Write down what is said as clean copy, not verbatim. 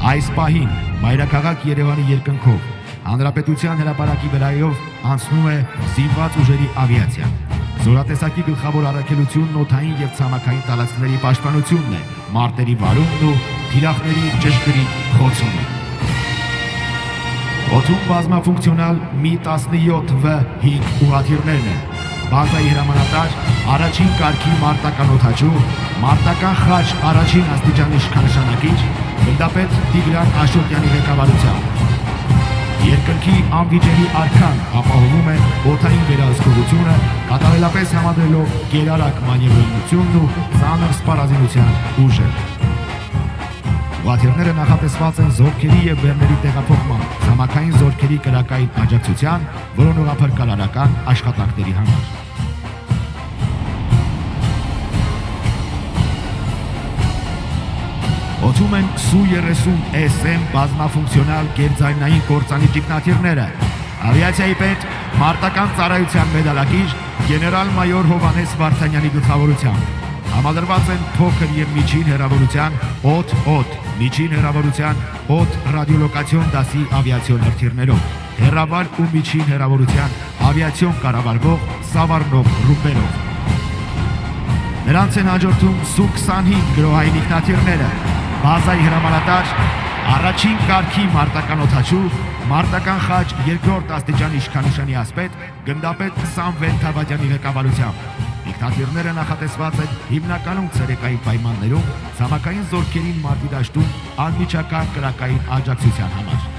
Այս պահին մայրաքաղաք Երևանի երկնքով հանրապետության հրապարակի վրայով անցնում է զինված ուժերի ավիացիան։ Զորատեսակի գլխավոր առաքելությունն օդային եւ ցամաքային տարածքների պաշտպանությունն է, մարտերի վարումն ու թիրախների ճշգրիտ խոցումը։ Օդում բազմաֆունկցիոնալ Mi-17V5 ուղղաթիռներն են։ Բազայի հրամանատար առաջին կարգի մարտական օդաչու, մարտական խաչ առաջին աստիճանի իշխանանշանակիչ գնդապետ Տիգրան Աշոտյանի ղեկավարությամբ։ Երկնքի անվիճելի արքան ապահովում է օդային վերահսկողությունը, կատարելապես համադրելով գերարագ մանևրությունն ու ծանր սպառազինության ուժը։ Ուղղաթիռները նախատեսված են զորքերի եւ բեռների տեղափոխման, ցամաքային զորքերի կրակային աջակցության, որոնողափրկարարական աշխատանքների համար։ Օդում են Su-30SM բազմաֆունկցիոնալ գերձայնային կործանի ճգնաթիռները։ Ավիացիայի պետ մարտական ծառայության մեդալակիր գեներալ-մայոր Հովհաննես Վարդանյանի գլխավորությամբ համադրված են փոքր եւ միջին հեռավորության օդ, միջին հեռավորության օդ ռադիոլոկացիոն դասի ավիացիոն հրթիռներով, հեռավար ու միջին հեռավորության ավիացիոն կառավարվող Սավառնով ռումբերով։ Նրանց են հաջորդում Su-25 գրոհային ինքնաթիռները, բազայի հրամանատար առաջին կարգի մարտական օդաչու, մարտական խաչ երկրորդ աստիճանի իշխանանշանի ասպետ գնդապետ Սամվել Թավադյանի ղեկավարությամբ։ Ինքնաթիռները նախատեսված են հիմնականում ցերեկային պայմաններում ցամաքային զորքերին մարտի դաշտում անմիջական կրակային աջակցության համար։